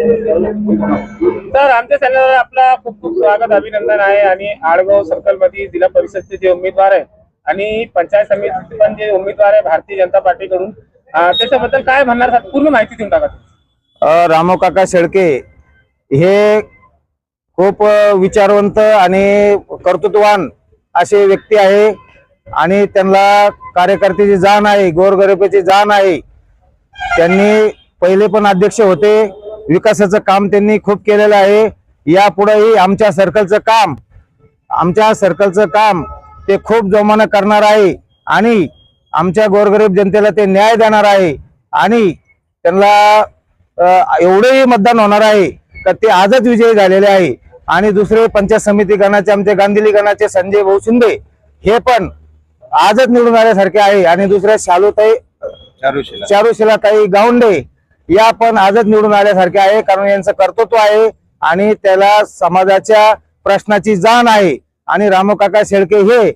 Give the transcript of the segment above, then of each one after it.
तर आमच्या चॅनलवर आपला खूप खूप स्वागत अभिनंदन आहे। आणि आडगाव सर्कल मध्ये जिल्हा परिषदचे जे उमेदवार आहे आणि पंचायत समितीचे पण जे उमेदवार आहे भारतीय जनता पार्टीकडून, त्याच्याबद्दल काय म्हणणार आहात? पूर्ण माहिती देऊन टाका। रामो काका शेळके हे खूप विचारवंत आणि कर्तृत्ववान असे व्यक्ती आहे आणि त्यांना कार्यकर्त्याची जाण आहे, गोरगरिबाची जाण आहे। त्यांनी पहिले पण अध्यक्ष होते, विकासाचं काम त्यांनी खूप केलेलं आहे। यापुढेही आमच्या सर्कलचं काम ते खूप जोमानं करणार आहे आणि आमच्या गोरगरीब जनतेला ते न्याय देणार आहे आणि त्यांना एवढेही मतदान होणार आहे का ते आजच विजयी झालेले आहे। आणि दुसरे पंचायत समिती गणाचे आमचे गांधिली गणाचे संजय भाऊ शिंदे हे पण आजच निवडून आल्यासारखे आहे आणि दुसऱ्या चारुशिलाताई गावंडे या पण आजच निवडून आल्यासारखे आहे, कारण यांचं कर्तृत्व आहे आणि त्याला समाजाच्या प्रश्नाची जाण आहे। आणि रामो काका शेळके हे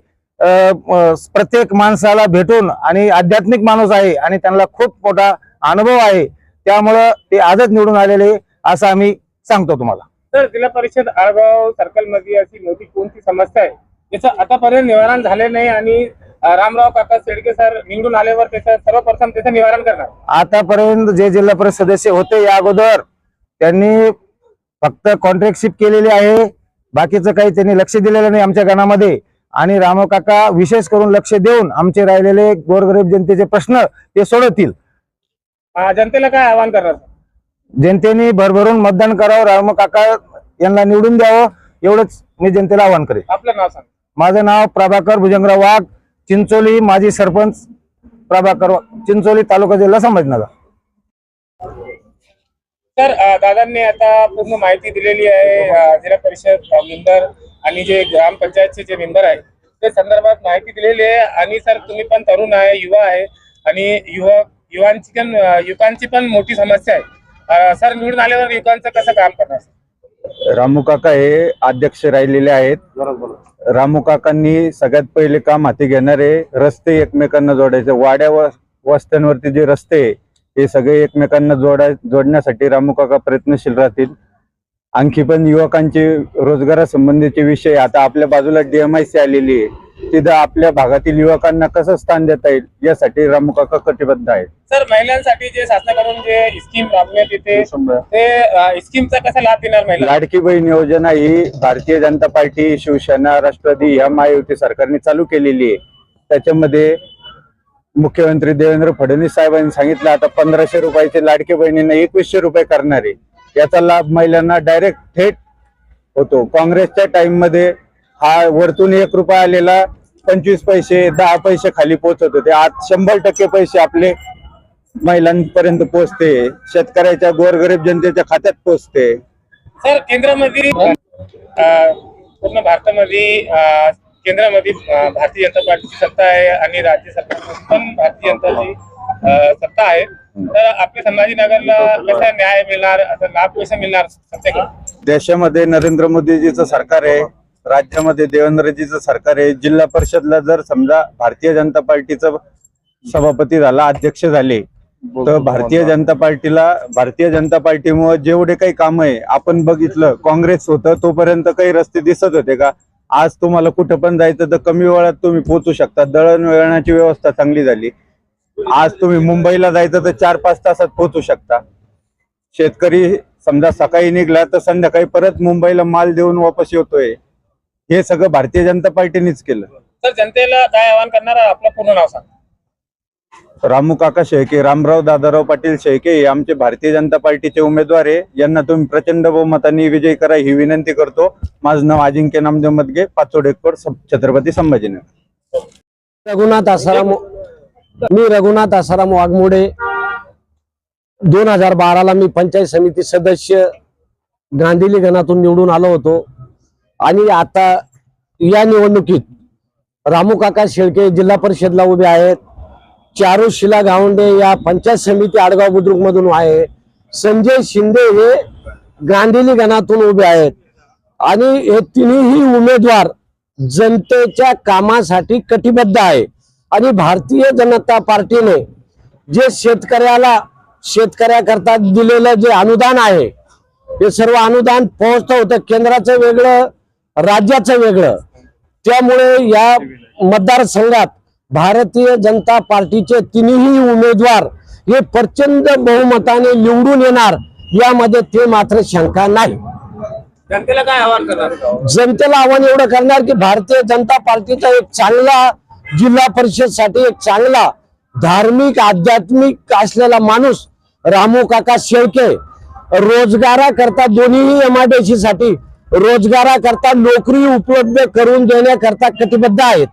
प्रत्येक माणसाला भेटून आणि आध्यात्मिक माणूस आहे आणि त्यांना खूप मोठा अनुभव आहे, त्यामुळे ते आजच निवडून आलेले असं आम्ही सांगतो तुम्हाला। तर जिल्हा परिषद आळगाव सर्कल मध्ये अशी मोठी कोणती समस्या आहे याचं आतापर्यंत निवारण झाले नाही आणि रामराव काका शेळके सर निवडून आल्यावर त्याचं सर्वप्रथम त्याचं निवारण करणार? आतापर्यंत जे जिल्हा परिषद सदस्य होते या अगोदर त्यांनी फक्त कॉन्ट्रॅक्टशिप केलेली आहे, बाकीचं काही त्यांनी लक्ष दिलेलं नाही आमच्या गणामध्ये। आणि रामो काका विशेष करून लक्ष देऊन आमचे राहिलेले गोरगरीब जनतेचे प्रश्न ते सोडवतील। जनतेला काय आवाहन करणार? जनतेने भरभरून मतदान करावं, रामो काका यांना निवडून द्यावं, एवढंच मी जनतेला आवाहन करेन। आपलं नाव सांग। माझं नाव प्रभाकर भुजंगराव वाघ, चिंचोली, माजी सरपंच प्रभाकर, चिंचोली, तालुका, जिल्हा संभाजीनगर। तर दादांनी आता पूर्ण माहिती दिलेली आहे। जिल्हा परिषद मेंबर आणि जे ग्रामपंचायतचे जे मेंबर आहे ते संदर्भात माहिती दिलेली आहे। आणि सर तुम्ही पण तरुण आहे, युवा आहे आणि युवकांची पण मोठी समस्या आहे। सर निवडून आल्यावर युवकांचं कसं काम करणार? रामू काका हे अध्यक्ष राहिलेले आहेत। रामू काकांनी सगळ्यात पहिले काम हाती घेणारे रस्ते एकमेकांना जोडायचे, वाड्या वस्त्यांवरती जे रस्ते हे सगळे एकमेकांना जोडण्यासाठी रामू काका प्रयत्नशील राहतील। आणखी पण युवकांचे रोजगारासंबंधीचे विषय, आता आपल्या बाजूला DMIC आलेली आहे, तिथं आपल्या भागातील युवकांना कसं स्थान देता येईल यासाठी रामू काका कटिबद्ध आहेत। सर महिलांसाठी जे शासनाकडून जे स्कीम राबवण्यात येते ते स्कीमचा कसा लाभ देणार महिला? लाडकी बहीण योजना ही भारतीय जनता पार्टी, शिवसेना, राष्ट्रवादी या महायुती सरकारने चालू केलेली आहे। त्याच्यामध्ये मुख्यमंत्री देवेंद्र फडणवीस साहेबांनी सांगितलं आता 1500 रुपयाचे लाडकी बहिणींना 2100 रुपये करणार आहे। याचा लाभ महिलांना डायरेक्ट थेट होतो। काँग्रेसच्या टाइम मध्ये हा वरतून 1 रुपया आलेला 25 पैसे 10 पैसे खाली पोहोचत होते, आज 100% पैसे आपले महिलांपर्यंत पोहोचते, शेतकऱ्याच्या गोरगरीब जनतेच्या खात्यात पोहोचते। सर केंद्रामध्ये पूर्ण भारतामध्ये केंद्रामध्ये भारतीय जनता पार्टीची सत्ता आहे आणि राज्य सरकारमध्ये पण भारतीय जनताची सत्ता आहे। तर आपल्या संभाजीनगरला कसा न्याय मिळणार, असं लाभ कसा मिळणार सत्य का? देशामध्ये नरेंद्र मोदीजीचं सरकार आहे, राज्यामध्ये देवेंद्रजीचं सरकार आहे। जिल्हा परिषदला जर समजा भारतीय जनता पार्टीचा सभापती झाला, अध्यक्ष झाले, तर भारतीय जनता पार्टीमुळे जेवढे काही काम आहे आपण बघितलं, काँग्रेस होतं तोपर्यंत काही रस्ते दिसत होते का? आज तुम्हाला कुठं पण जायचं तर कमी वेळात तुम्ही पोहोचू शकता, दळणवळणाची व्यवस्था चांगली झाली। आज तुम्ही मुंबईला जायचं तर 4-5 तासात पोहोचू शकता। शेतकरी समजा सकाळी निघला तर संध्याकाळी परत मुंबईला माल देऊन वापस येतोय, हे सगळं भारतीय जनता पार्टीनेच केलं। तर जनतेला काय आवाहन करणार? आपलं पूर्ण नाव सांग। रामू काका शेळके, रामराव दादाराव पाटील शेळके हे आमचे भारतीय जनता पार्टीचे उमेदवार आहे। यांना तुम्ही प्रचंड बहुमताने विजयी करा ही विनंती करतो। माझं नाव अजिंक्य नामदेव मदगे, पाचोड, छत्रपती संभाजीनगर। रघुनाथ आसाराम वाघमोडे। 2012ला मी पंचायत समिती सदस्य गांधिली गणातून निवडून आलो होतो आणि आता या निवडणुकीत रामू काका शेळके जिल्हा परिषदला उभे आहेत, चारुशिला गावंडे या पंचायत समिती आडगाव बुद्रुक मधून आहे, संजय शिंदे हे गांधिली गणातून उभे आहेत आणि हे तिन्ही उमेदवार जनतेच्या कामासाठी कटिबद्ध आहे। आणि भारतीय जनता पार्टीने जे शेतकऱ्याकरता दिलेलं जे अनुदान आहे हे सर्व अनुदान पोहोचतं होतं, केंद्राचं वेगळं राज्याचं वेगळं. त्यामुळे या मतदारसंघात भारतीय जनता पार्टीचे तिन्ही उमेदवार हे प्रचंड बहुमताने निवडून येणार, यामध्ये ते मात्र शंका नाही. जनतेला काय आवाहन करणार? जनतेला आव्हान एवढं करणार की भारतीय जनता पार्टीचा एक चांगला जिल्हा परिषद साठी एक चांगला धार्मिक आध्यात्मिक असलेला माणूस रामू काका शेळके रोजगाराकरता दोन्ही MIDC साठी रोजगाराकरता नोकरी उपलब्ध करून देण्याकरता कटिबद्ध आहेत.